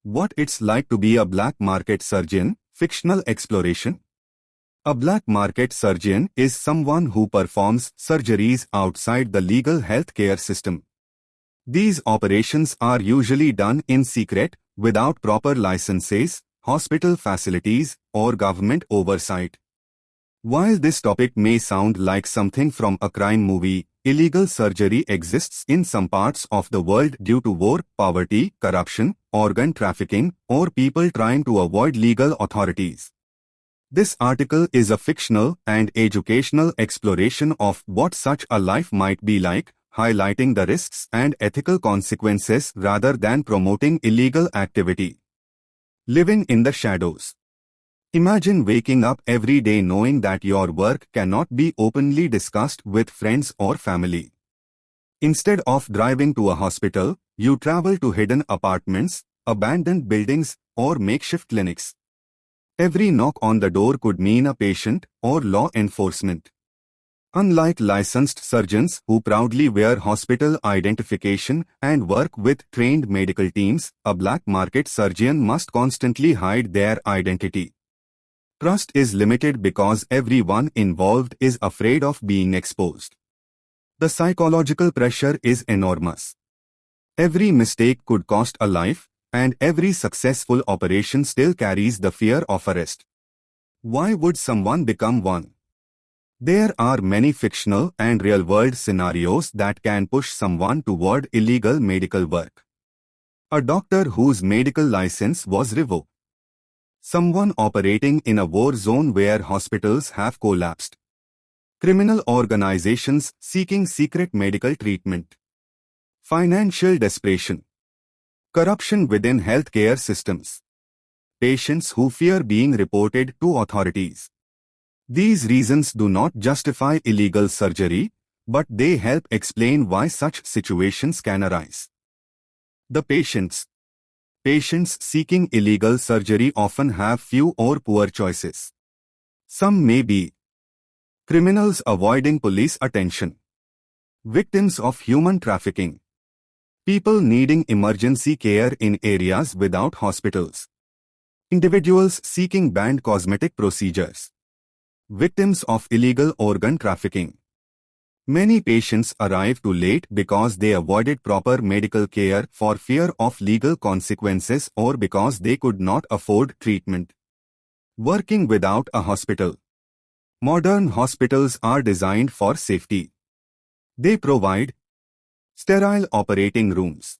What it's like to be a black market surgeon, fictional exploration. A black market surgeon is someone who performs surgeries outside the legal healthcare system. These operations are usually done in secret, without proper licenses, hospital facilities, or government oversight. While this topic may sound like something from a crime movie, illegal surgery exists in some parts of the world due to war, poverty, corruption, organ trafficking, or people trying to avoid legal authorities. This article is a fictional and educational exploration of what such a life might be like, highlighting the risks and ethical consequences rather than promoting illegal activity. Living in the shadows. Imagine waking up every day knowing that your work cannot be openly discussed with friends or family. Instead of driving to a hospital, you travel to hidden apartments, abandoned buildings, or makeshift clinics. Every knock on the door could mean a patient or law enforcement. Unlike licensed surgeons who proudly wear hospital identification and work with trained medical teams, a black market surgeon must constantly hide their identity. Trust is limited because everyone involved is afraid of being exposed. The psychological pressure is enormous. Every mistake could cost a life, and every successful operation still carries the fear of arrest. Why would someone become one? There are many fictional and real-world scenarios that can push someone toward illegal medical work. A doctor whose medical license was revoked. Someone operating in a war zone where hospitals have collapsed. Criminal organizations seeking secret medical treatment. Financial desperation. Corruption within healthcare systems. Patients who fear being reported to authorities. These reasons do not justify illegal surgery, but they help explain why such situations can arise. The patients. Patients seeking illegal surgery often have few or poor choices. Some may be criminals avoiding police attention, victims of human trafficking, people needing emergency care in areas without hospitals, individuals seeking banned cosmetic procedures, victims of illegal organ trafficking. Many patients arrive too late because they avoided proper medical care for fear of legal consequences or because they could not afford treatment. Working without a hospital. Modern hospitals are designed for safety. They provide sterile operating rooms,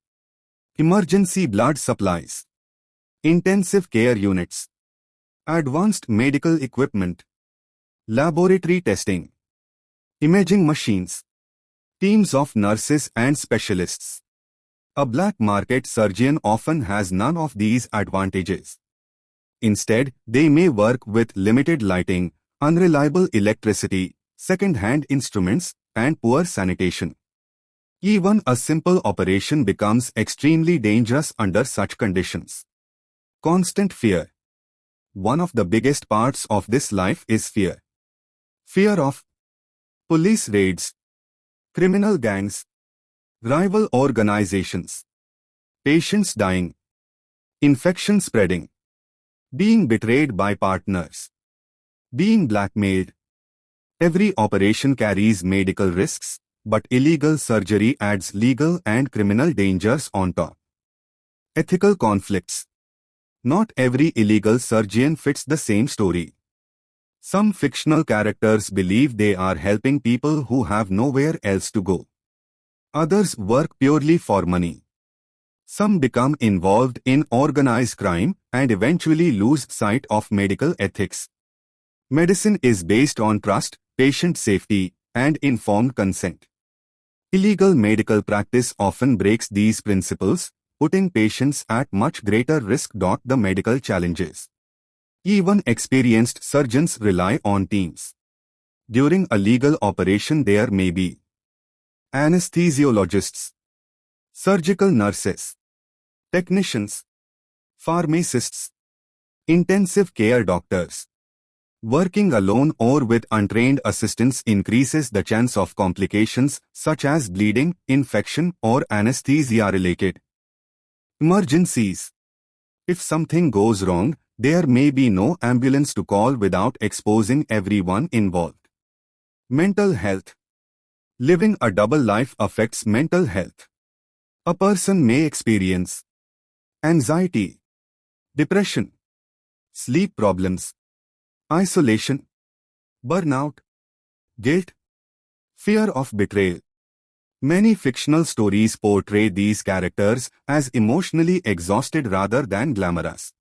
emergency blood supplies, intensive care units, advanced medical equipment, laboratory testing, imaging machines, teams of nurses and specialists. A black market surgeon often has none of these advantages. Instead, they may work with limited lighting, unreliable electricity, second-hand instruments, and poor sanitation. Even a simple operation becomes extremely dangerous under such conditions. Constant fear. One of the biggest parts of this life is fear. Fear of police raids, criminal gangs, rival organizations, patients dying, infection spreading, being betrayed by partners, being blackmailed. Every operation carries medical risks, but illegal surgery adds legal and criminal dangers on top. Ethical conflicts. Not every illegal surgeon fits the same story. Some fictional characters believe they are helping people who have nowhere else to go. Others work purely for money. Some become involved in organized crime and eventually lose sight of medical ethics. Medicine is based on trust, patient safety, and informed consent. Illegal medical practice often breaks these principles, putting patients at much greater risk. The medical challenges. Even experienced surgeons rely on teams. During a legal operation there may be anesthesiologists, surgical nurses, technicians, pharmacists, intensive care doctors. Working alone or with untrained assistants increases the chance of complications such as bleeding, infection, or anesthesia-related emergencies. If something goes wrong, there may be no ambulance to call without exposing everyone involved. Mental health. Living a double life affects mental health. A person may experience anxiety, depression, sleep problems, isolation, burnout, guilt, fear of betrayal. Many fictional stories portray these characters as emotionally exhausted rather than glamorous.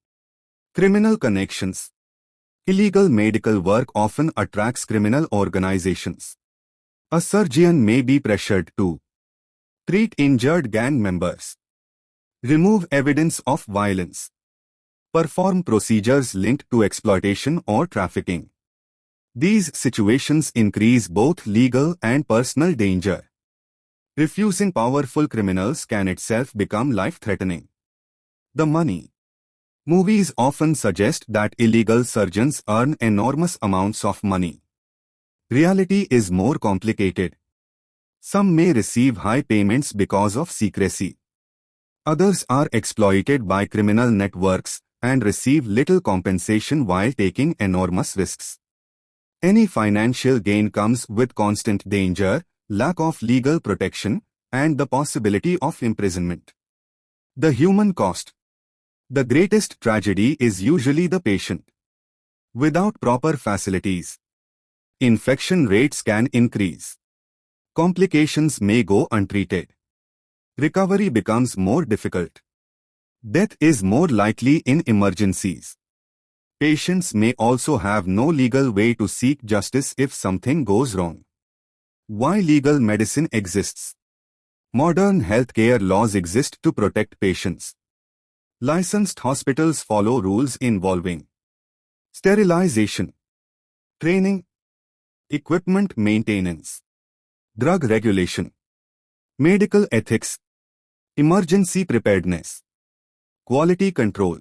Criminal connections. Illegal medical work often attracts criminal organizations. A surgeon may be pressured to treat injured gang members, remove evidence of violence, perform procedures linked to exploitation or trafficking. These situations increase both legal and personal danger. Refusing powerful criminals can itself become life-threatening. The money. Movies often suggest that illegal surgeons earn enormous amounts of money. Reality is more complicated. Some may receive high payments because of secrecy. Others are exploited by criminal networks and receive little compensation while taking enormous risks. Any financial gain comes with constant danger, lack of legal protection, and the possibility of imprisonment. The human cost. The greatest tragedy is usually the patient. Without proper facilities, infection rates can increase. Complications may go untreated. Recovery becomes more difficult. Death is more likely in emergencies. Patients may also have no legal way to seek justice if something goes wrong. Why legal medicine exists? Modern healthcare laws exist to protect patients. Licensed hospitals follow rules involving sterilization, training, equipment maintenance, drug regulation, medical ethics, emergency preparedness, quality control.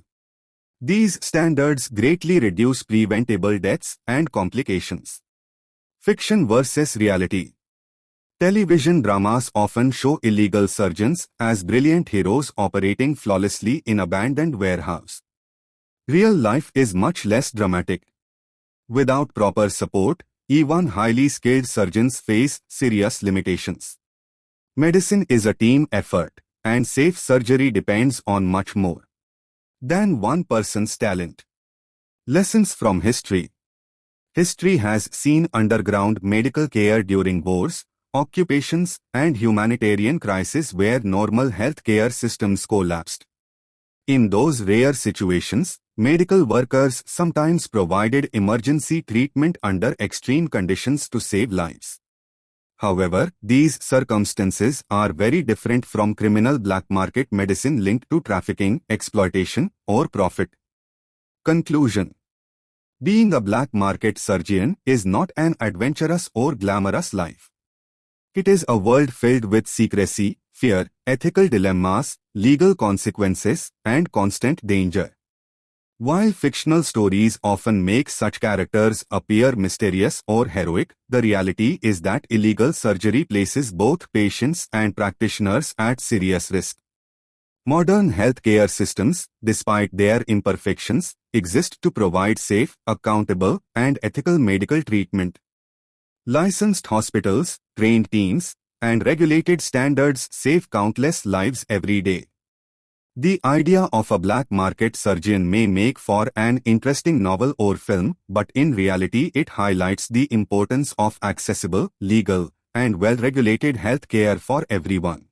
These standards greatly reduce preventable deaths and complications. Fiction versus reality. Television dramas often show illegal surgeons as brilliant heroes operating flawlessly in abandoned warehouse. Real life is much less dramatic. Without proper support, even highly skilled surgeons face serious limitations. Medicine is a team effort, and safe surgery depends on much more than one person's talent. Lessons from history. History has seen underground medical care during wars, occupations, and humanitarian crises where normal healthcare systems collapsed. In those rare situations, medical workers sometimes provided emergency treatment under extreme conditions to save lives. However, these circumstances are very different from criminal black market medicine linked to trafficking, exploitation, or profit. Conclusion. Being a black market surgeon is not an adventurous or glamorous life. It is a world filled with secrecy, fear, ethical dilemmas, legal consequences, and constant danger. While fictional stories often make such characters appear mysterious or heroic, the reality is that illegal surgery places both patients and practitioners at serious risk. Modern healthcare systems, despite their imperfections, exist to provide safe, accountable, and ethical medical treatment. Licensed hospitals, trained teams, and regulated standards save countless lives every day. The idea of a black market surgeon may make for an interesting novel or film, but in reality it highlights the importance of accessible, legal, and well-regulated healthcare for everyone.